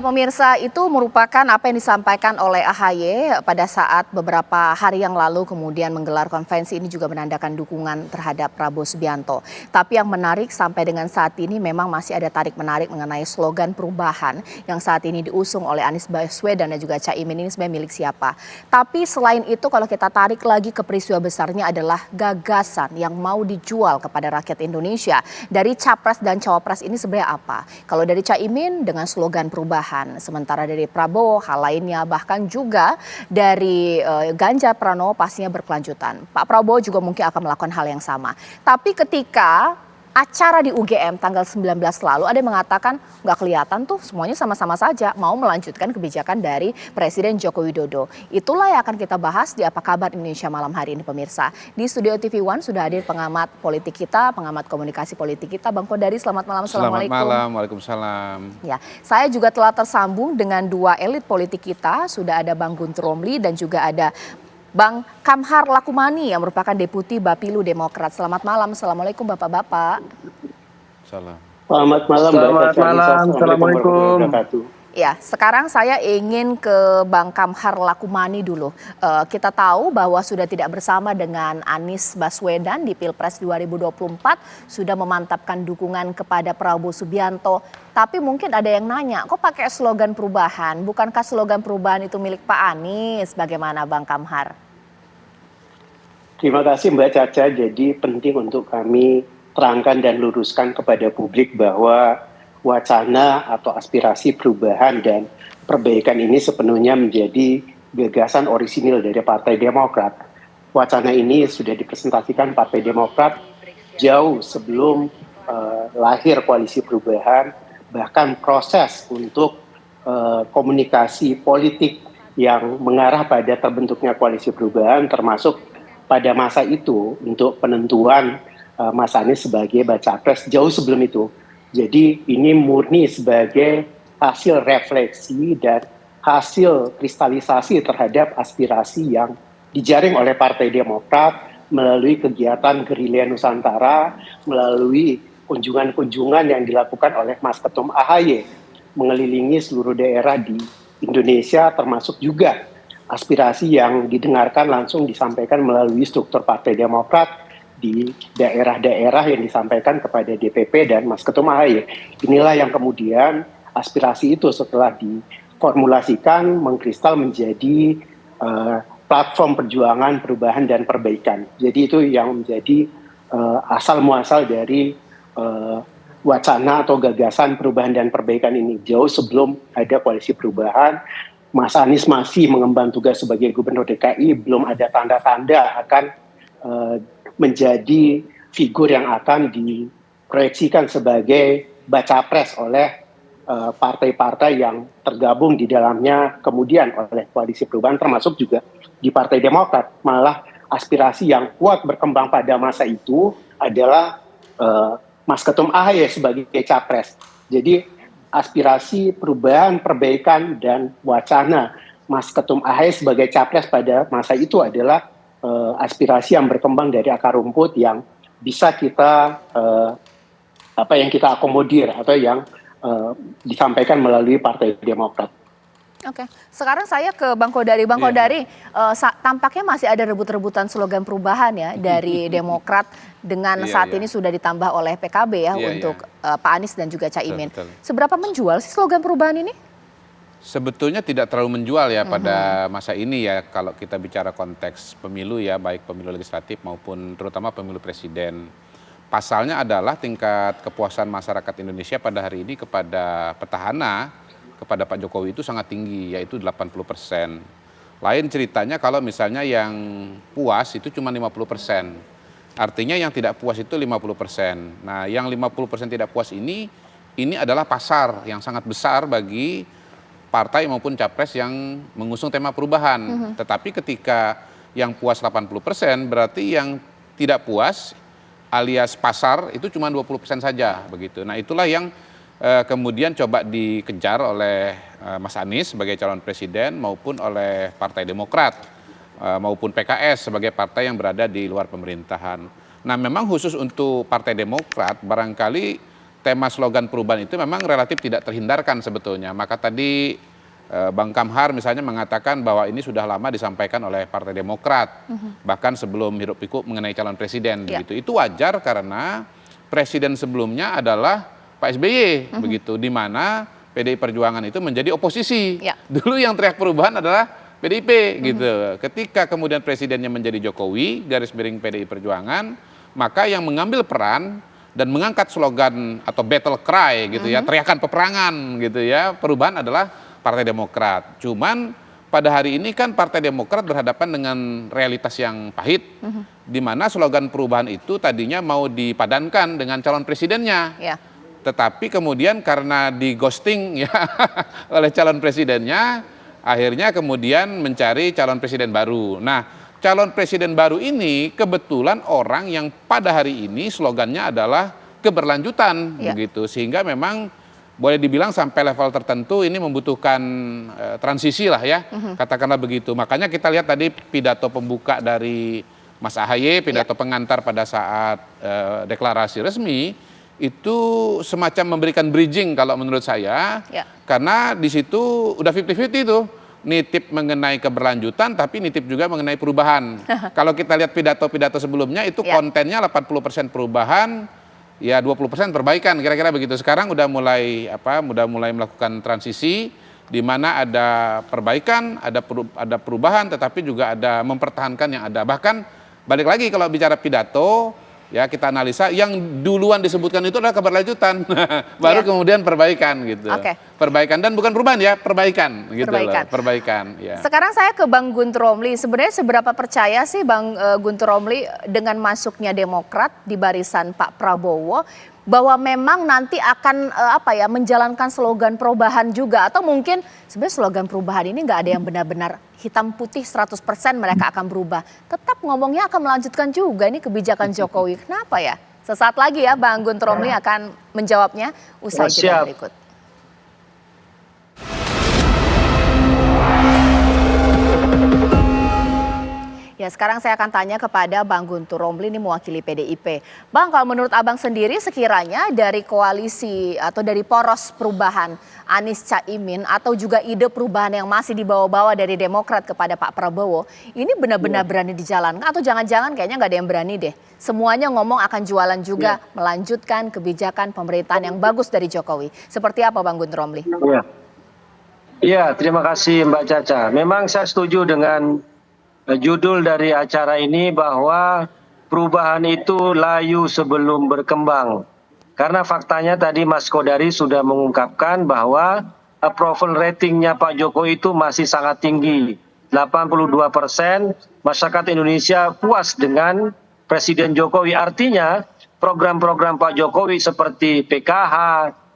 Ya pemirsa, itu merupakan apa yang disampaikan oleh AHY pada saat beberapa hari yang lalu kemudian menggelar konvensi ini juga menandakan dukungan terhadap Prabowo Subianto. Tapi yang menarik sampai dengan saat ini memang masih ada tarik-menarik mengenai slogan perubahan yang saat ini diusung oleh Anies Baswedan dan juga Caimin ini sebenarnya milik siapa. Tapi selain itu kalau kita tarik lagi ke peristiwa besarnya adalah gagasan yang mau dijual kepada rakyat Indonesia. Dari Capres dan Cawapres ini sebenarnya apa? Kalau dari Caimin dengan slogan perubahan. Sementara dari Prabowo hal lainnya bahkan juga dari Ganjar Pranowo pastinya berkelanjutan. Pak Prabowo juga mungkin akan melakukan hal yang sama. Tapi ketika acara di UGM tanggal 19 lalu ada yang mengatakan nggak kelihatan tuh semuanya sama-sama saja mau melanjutkan kebijakan dari Presiden Joko Widodo. Itulah yang akan kita bahas di Apa Kabar Indonesia malam hari ini pemirsa. Di studio TV One sudah hadir pengamat politik kita, pengamat komunikasi politik kita Bang Kodari. Selamat malam. Assalamualaikum. Selamat malam, waalaikumsalam. Ya, saya juga telah tersambung dengan dua elit politik kita. Sudah ada Bang Guntur Romli dan juga ada Bang Kamhar Lakumani yang merupakan Deputi Bapilu Demokrat. Selamat malam, Assalamualaikum Bapak-Bapak. Salam. Selamat malam. Selamat malam, Assalamualaikum. Ya, sekarang saya ingin ke Bang Kamhar Lakumani dulu. Kita tahu bahwa sudah tidak bersama dengan Anies Baswedan di Pilpres 2024, sudah memantapkan dukungan kepada Prabowo Subianto. Tapi mungkin ada yang nanya, kok pakai slogan perubahan? Bukankah slogan perubahan itu milik Pak Anies? Bagaimana Bang Kamhar? Terima kasih Mbak Caca. Jadi penting untuk kami terangkan dan luruskan kepada publik bahwa wacana atau aspirasi perubahan dan perbaikan ini sepenuhnya menjadi gagasan orisinil dari Partai Demokrat. Wacana ini sudah dipresentasikan Partai Demokrat jauh sebelum lahir koalisi perubahan, bahkan proses untuk komunikasi politik yang mengarah pada terbentuknya koalisi perubahan termasuk pada masa itu untuk penentuan Mas Anies sebagai baca pres jauh sebelum itu. Jadi ini murni sebagai hasil refleksi dan hasil kristalisasi terhadap aspirasi yang dijaring oleh Partai Demokrat melalui kegiatan Gerilya Nusantara, melalui kunjungan-kunjungan yang dilakukan oleh Mas Ketum AHY mengelilingi seluruh daerah di Indonesia, termasuk juga aspirasi yang didengarkan langsung disampaikan melalui struktur Partai Demokrat di daerah-daerah yang disampaikan kepada DPP dan Mas Ketum AHY. Inilah yang kemudian aspirasi itu setelah diformulasikan mengkristal menjadi platform perjuangan perubahan dan perbaikan. Jadi itu yang menjadi asal muasal dari wacana atau gagasan perubahan dan perbaikan ini. Jauh sebelum ada koalisi perubahan, Mas Anies masih mengemban tugas sebagai Gubernur DKI, belum ada tanda-tanda akan menjadi figur yang akan diproyeksikan sebagai baca pres oleh partai-partai yang tergabung di dalamnya kemudian oleh koalisi perubahan, termasuk juga di Partai Demokrat. Malah aspirasi yang kuat berkembang pada masa itu adalah Mas Ketum AHY sebagai capres. Jadi aspirasi perubahan, perbaikan, dan wacana Mas Ketum AHY sebagai capres pada masa itu adalah aspirasi yang berkembang dari akar rumput yang bisa kita kita akomodir atau yang disampaikan melalui Partai Demokrat. Oke, sekarang saya ke Bang Kodari. Bang Kodari, tampaknya masih ada rebut-rebutan slogan perubahan ya dari Demokrat dengan saat ini sudah ditambah oleh PKB ya untuk Pak Anies dan juga Caimin. Betul. Seberapa menjual sih slogan perubahan ini? Sebetulnya tidak terlalu menjual ya pada masa ini ya kalau kita bicara konteks pemilu ya, baik pemilu legislatif maupun terutama pemilu presiden. Pasalnya adalah tingkat kepuasan masyarakat Indonesia pada hari ini kepada petahana, kepada Pak Jokowi itu sangat tinggi, yaitu 80%. Lain ceritanya kalau misalnya yang puas itu cuma 50%. Artinya yang tidak puas itu 50%. Nah yang 50% tidak puas ini adalah pasar yang sangat besar bagi partai maupun capres yang mengusung tema perubahan. Tetapi ketika yang puas 80%, berarti yang tidak puas alias pasar itu cuma 20% saja begitu. Nah itulah yang kemudian coba dikejar oleh Mas Anies sebagai calon presiden maupun oleh Partai Demokrat maupun PKS sebagai partai yang berada di luar pemerintahan. Nah memang khusus untuk Partai Demokrat barangkali tema slogan perubahan itu memang relatif tidak terhindarkan sebetulnya. Maka tadi Bang Kamhar misalnya mengatakan bahwa ini sudah lama disampaikan oleh Partai Demokrat, bahkan sebelum hiruk pikuk mengenai calon presiden begitu. Itu wajar karena presiden sebelumnya adalah Pak SBY begitu, di mana PDI Perjuangan itu menjadi oposisi. Dulu yang teriak perubahan adalah PDIP gitu. Ketika kemudian presidennya menjadi Jokowi, garis miring PDI Perjuangan, maka yang mengambil peran dan mengangkat slogan atau battle cry gitu ya, teriakan peperangan gitu ya, perubahan adalah Partai Demokrat. Cuman pada hari ini kan Partai Demokrat berhadapan dengan realitas yang pahit, di mana slogan perubahan itu tadinya mau dipadankan dengan calon presidennya. Tetapi kemudian karena di ghosting ya oleh calon presidennya, akhirnya kemudian mencari calon presiden baru. Nah, calon presiden baru ini kebetulan orang yang pada hari ini slogannya adalah keberlanjutan begitu, sehingga memang boleh dibilang sampai level tertentu ini membutuhkan transisi lah ya, katakanlah begitu. Makanya kita lihat tadi pidato pembuka dari Mas AHY, pidato pengantar pada saat deklarasi resmi, itu semacam memberikan bridging kalau menurut saya, karena di situ udah 50-50 tuh, nitip mengenai keberlanjutan tapi nitip juga mengenai perubahan. Kalau kita lihat pidato-pidato sebelumnya itu kontennya 80% perubahan, ya 20% perbaikan, kira-kira begitu. Sekarang udah mulai melakukan transisi di mana ada perbaikan, ada perubahan, tetapi juga ada mempertahankan yang ada. Bahkan balik lagi kalau bicara pidato, ya kita analisa yang duluan disebutkan itu adalah keberlanjutan, baru kemudian perbaikan gitu. Perbaikan dan bukan perubahan ya, perbaikan gitu loh. Perbaikan. Ya. Sekarang saya ke Bang Guntur Romli. Sebenarnya seberapa percaya sih Bang Guntur Romli dengan masuknya Demokrat di barisan Pak Prabowo bahwa memang nanti akan menjalankan slogan perubahan juga, atau mungkin sebenarnya slogan perubahan ini nggak ada yang benar-benar hitam putih 100% mereka akan berubah. Tetap ngomongnya akan melanjutkan juga ini kebijakan Jokowi. Kenapa ya? Sesaat lagi ya Bang Guntur Romli akan menjawabnya usai jeda berikut. Ya, sekarang saya akan tanya kepada Bang Guntur Romli, ini mewakili PDIP. Bang, kalau menurut Abang sendiri sekiranya dari koalisi atau dari poros perubahan Anies Caimin atau juga ide perubahan yang masih dibawa-bawa dari Demokrat kepada Pak Prabowo, ini benar-benar berani dijalankan atau jangan-jangan kayaknya nggak ada yang berani deh. Semuanya ngomong akan jualan juga, melanjutkan kebijakan pemerintahan yang bagus dari Jokowi. Seperti apa Bang Guntur Romli? Iya, terima kasih Mbak Caca. Memang saya setuju dengan judul dari acara ini bahwa perubahan itu layu sebelum berkembang. Karena faktanya tadi Mas Kodari sudah mengungkapkan bahwa approval ratingnya Pak Jokowi itu masih sangat tinggi. 82% masyarakat Indonesia puas dengan Presiden Jokowi. Artinya program-program Pak Jokowi seperti PKH,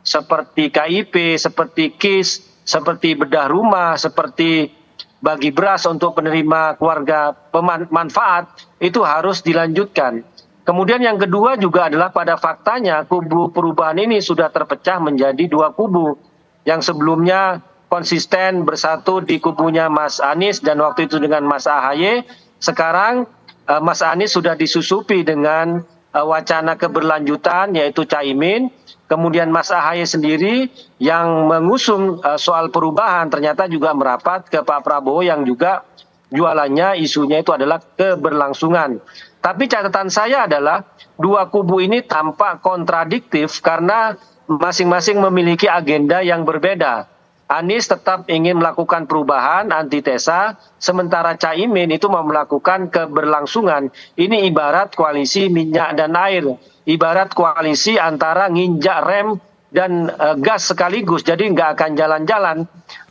seperti KIP, seperti KIS, seperti bedah rumah, seperti bagi beras untuk penerima keluarga pemanfaat itu harus dilanjutkan. Kemudian yang kedua juga adalah pada faktanya kubu perubahan ini sudah terpecah menjadi dua kubu. Yang sebelumnya konsisten bersatu di kubunya Mas Anies dan waktu itu dengan Mas AHY. Sekarang Mas Anies sudah disusupi dengan wacana keberlanjutan yaitu Caimin. Kemudian Mas AHY sendiri yang mengusung soal perubahan ternyata juga merapat ke Pak Prabowo yang juga jualannya isunya itu adalah keberlangsungan. Tapi catatan saya adalah dua kubu ini tampak kontradiktif karena masing-masing memiliki agenda yang berbeda. Anies tetap ingin melakukan perubahan, antitesa, sementara Caimin itu mau melakukan keberlangsungan. Ini ibarat koalisi minyak dan air, ibarat koalisi antara nginjak rem dan gas sekaligus, jadi nggak akan jalan-jalan.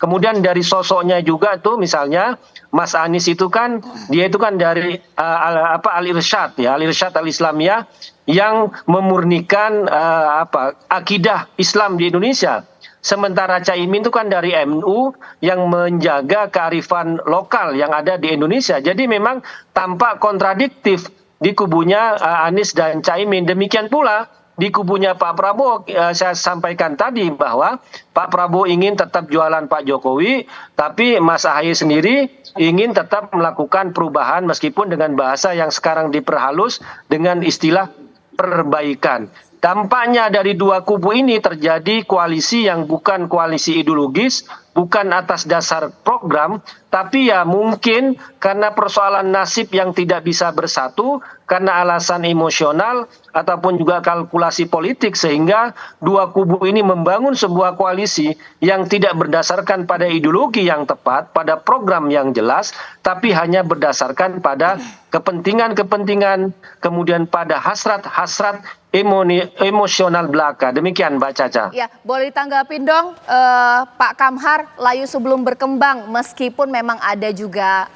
Kemudian dari sosoknya juga tuh misalnya Mas Anies itu kan, dia itu kan dari Al-Irsyad ya, Al-Irsyad Al-Islamiyah yang memurnikan akidah Islam di Indonesia. Sementara Caimin itu kan dari MNU yang menjaga kearifan lokal yang ada di Indonesia. Jadi memang tampak kontradiktif di kubunya Anies dan Caimin. Demikian pula di kubunya Pak Prabowo, saya sampaikan tadi bahwa Pak Prabowo ingin tetap jualan Pak Jokowi, tapi Mas AHY sendiri ingin tetap melakukan perubahan meskipun dengan bahasa yang sekarang diperhalus dengan istilah perbaikan. Dampaknya dari dua kubu ini terjadi koalisi yang bukan koalisi ideologis, bukan atas dasar program, tapi ya mungkin karena persoalan nasib yang tidak bisa bersatu, karena alasan emosional ataupun juga kalkulasi politik, sehingga dua kubu ini membangun sebuah koalisi yang tidak berdasarkan pada ideologi yang tepat, pada program yang jelas, tapi hanya berdasarkan pada kepentingan-kepentingan, kemudian pada hasrat-hasrat emosional belaka. Demikian Mbak Caca. Ya, boleh ditanggapin dong Pak Kamhar, layu sebelum berkembang, meskipun memang ada juga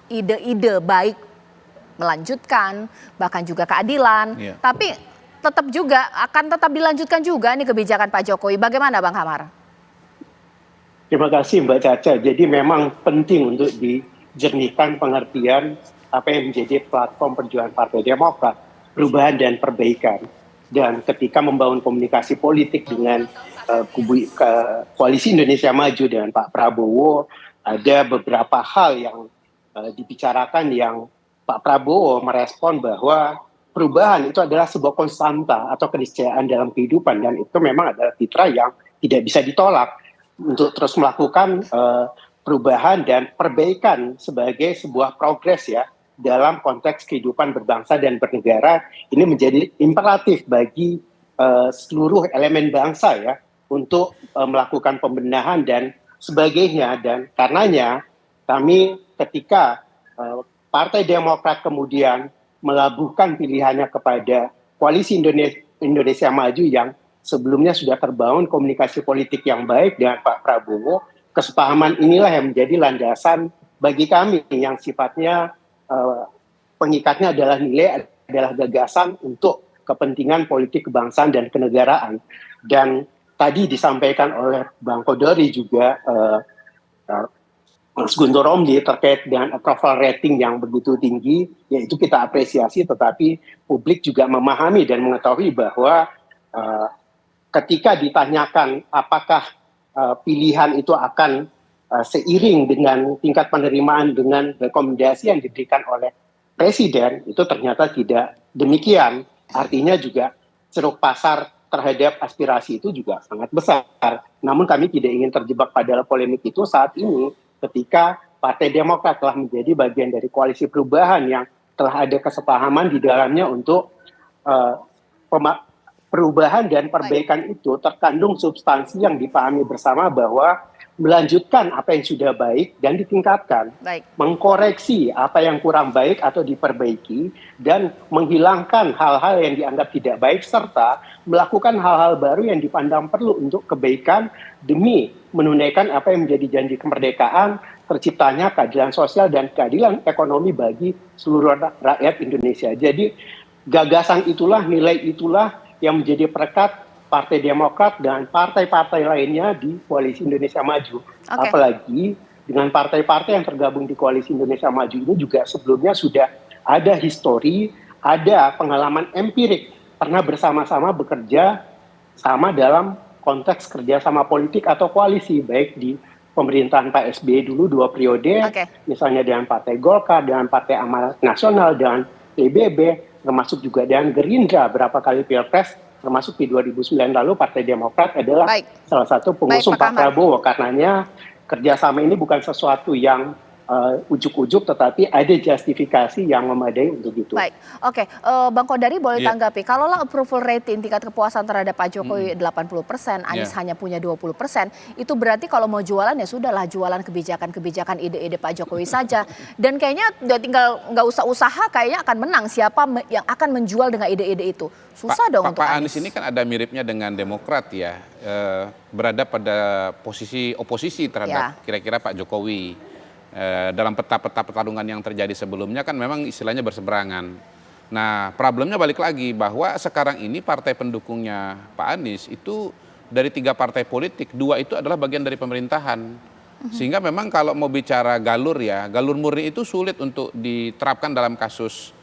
ide-ide baik melanjutkan, bahkan juga keadilan, tapi tetap juga akan tetap dilanjutkan juga nih kebijakan Pak Jokowi. Bagaimana Bang Kamhar? Terima kasih Mbak Caca. Jadi memang penting untuk dijernihkan pengertian apa yang menjadi platform perjuangan Partai Demokrat, perubahan dan perbaikan. Dan ketika membangun komunikasi politik dengan Koalisi Indonesia Maju dengan Pak Prabowo, ada beberapa hal yang dibicarakan yang Pak Prabowo merespon bahwa perubahan itu adalah sebuah konstanta atau keniscayaan dalam kehidupan, dan itu memang adalah fitrah yang tidak bisa ditolak untuk terus melakukan perubahan dan perbaikan sebagai sebuah progres ya dalam konteks kehidupan berbangsa dan bernegara. Ini menjadi imperatif bagi seluruh elemen bangsa ya untuk melakukan pembenahan dan sebagainya, dan karenanya kami ketika Partai Demokrat kemudian melabuhkan pilihannya kepada Koalisi Indonesia Maju yang sebelumnya sudah terbangun komunikasi politik yang baik dengan Pak Prabowo, kesepahaman inilah yang menjadi landasan bagi kami yang sifatnya pengikatnya adalah nilai, adalah gagasan untuk kepentingan politik kebangsaan dan kenegaraan. Dan tadi disampaikan oleh Bang Kodari juga Mas Guntur Romli terkait dengan approval rating yang begitu tinggi, yaitu kita apresiasi, tetapi publik juga memahami dan mengetahui bahwa ketika ditanyakan apakah pilihan itu akan seiring dengan tingkat penerimaan dengan rekomendasi yang diberikan oleh Presiden, itu ternyata tidak demikian. Artinya juga ceruk pasar terhadap aspirasi itu juga sangat besar. Namun kami tidak ingin terjebak pada polemik itu saat ini, ketika Partai Demokrat telah menjadi bagian dari koalisi perubahan yang telah ada kesepahaman di dalamnya untuk perubahan dan perbaikan itu terkandung substansi yang dipahami bersama bahwa melanjutkan apa yang sudah baik dan ditingkatkan, mengkoreksi apa yang kurang baik atau diperbaiki, dan menghilangkan hal-hal yang dianggap tidak baik, serta melakukan hal-hal baru yang dipandang perlu untuk kebaikan demi menunaikan apa yang menjadi janji kemerdekaan, terciptanya keadilan sosial dan keadilan ekonomi bagi seluruh rakyat Indonesia. Jadi gagasan itulah, nilai itulah yang menjadi perekat Partai Demokrat dan partai-partai lainnya di Koalisi Indonesia Maju. Apalagi dengan partai-partai yang tergabung di Koalisi Indonesia Maju ini juga sebelumnya sudah ada histori, ada pengalaman empirik, pernah bersama-sama bekerja sama dalam konteks kerjasama politik atau koalisi, baik di pemerintahan Pak SBY dulu 2 periode, misalnya dengan Partai Golkar, dengan Partai Amanat Nasional, dengan PBB, termasuk juga dengan Gerindra berapa kali Pilpres, termasuk di 2009 lalu Partai Demokrat adalah salah satu pengusung Pak Prabowo. Karenanya kerjasama ini bukan sesuatu yang ujuk-ujuk, tetapi ada justifikasi yang memadai untuk itu. Baik, oke. Bang Kodari boleh tanggapi, kalaulah approval rating tingkat kepuasan terhadap Pak Jokowi 80%, Anies hanya punya 20%, itu berarti kalau mau jualan ya sudahlah jualan kebijakan-kebijakan ide-ide Pak Jokowi saja. Dan kayaknya udah tinggal nggak usah usaha, kayaknya akan menang siapa yang akan menjual dengan ide-ide itu. Susah dong untuk Pak Anies ini kan ada miripnya dengan Demokrat ya, berada pada posisi oposisi terhadap kira-kira Pak Jokowi. Dalam peta-peta pertarungan yang terjadi sebelumnya kan memang istilahnya berseberangan. Nah, problemnya balik lagi bahwa sekarang ini partai pendukungnya Pak Anies itu dari 3 partai politik, 2 itu adalah bagian dari pemerintahan. Sehingga memang kalau mau bicara galur ya, galur murni itu sulit untuk diterapkan dalam kasus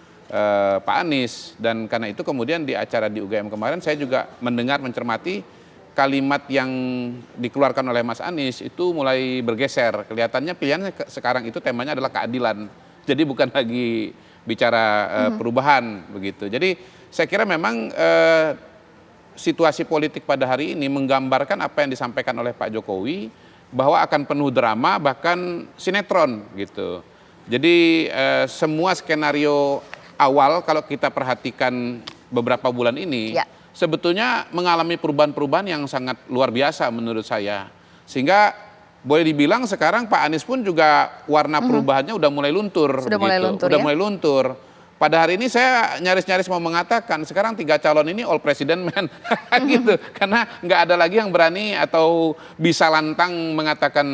Pak Anies. Dan karena itu kemudian di acara di UGM kemarin saya juga mendengar, mencermati kalimat yang dikeluarkan oleh Mas Anies itu mulai bergeser. Kelihatannya pilihannya sekarang itu temanya adalah keadilan. Jadi bukan lagi bicara perubahan begitu. Jadi saya kira memang situasi politik pada hari ini menggambarkan apa yang disampaikan oleh Pak Jokowi bahwa akan penuh drama bahkan sinetron gitu. Jadi semua skenario awal kalau kita perhatikan beberapa bulan ini sebetulnya mengalami perubahan-perubahan yang sangat luar biasa menurut saya. Sehingga boleh dibilang sekarang Pak Anies pun juga warna perubahannya udah mulai luntur. Sudah mulai luntur, udah ya? mulai luntur. Pada hari ini saya nyaris-nyaris mau mengatakan sekarang 3 calon ini all president man gitu. Karena nggak ada lagi yang berani atau bisa lantang mengatakan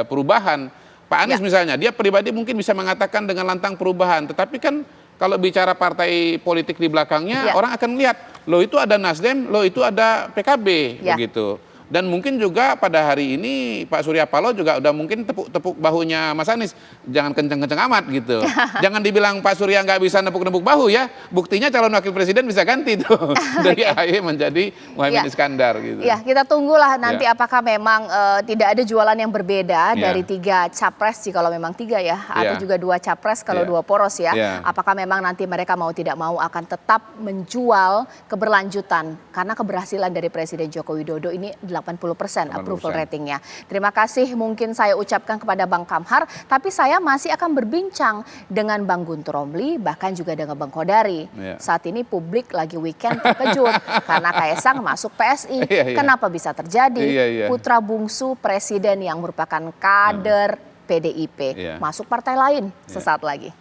perubahan. Pak Anies misalnya, dia pribadi mungkin bisa mengatakan dengan lantang perubahan. Tetapi kan kalau bicara partai politik di belakangnya, orang akan melihat, loh itu ada Nasdem, loh itu ada PKB, begitu. Dan mungkin juga pada hari ini Pak Surya Paloh juga udah mungkin tepuk-tepuk bahunya Mas Anies. Jangan kenceng-kenceng amat gitu. Jangan dibilang Pak Surya nggak bisa nepuk-nepuk bahu ya. Buktinya calon wakil presiden bisa ganti tuh. Dari AHY menjadi Muhaimin Iskandar gitu. Ya, kita tunggulah nanti apakah memang tidak ada jualan yang berbeda dari 3 capres sih kalau memang 3 ya. Atau juga 2 capres kalau 2 poros ya. Apakah memang nanti mereka mau tidak mau akan tetap menjual keberlanjutan. Karena keberhasilan dari Presiden Joko Widodo ini 80% approval ratingnya. Terima kasih mungkin saya ucapkan kepada Bang Kamhar, tapi saya masih akan berbincang dengan Bang Guntur Romli, bahkan juga dengan Bang Kodari. Saat ini publik lagi weekend terkejut karena Kaesang masuk PSI. Kenapa bisa terjadi? Putra bungsu presiden yang merupakan kader PDIP masuk partai lain sesaat lagi.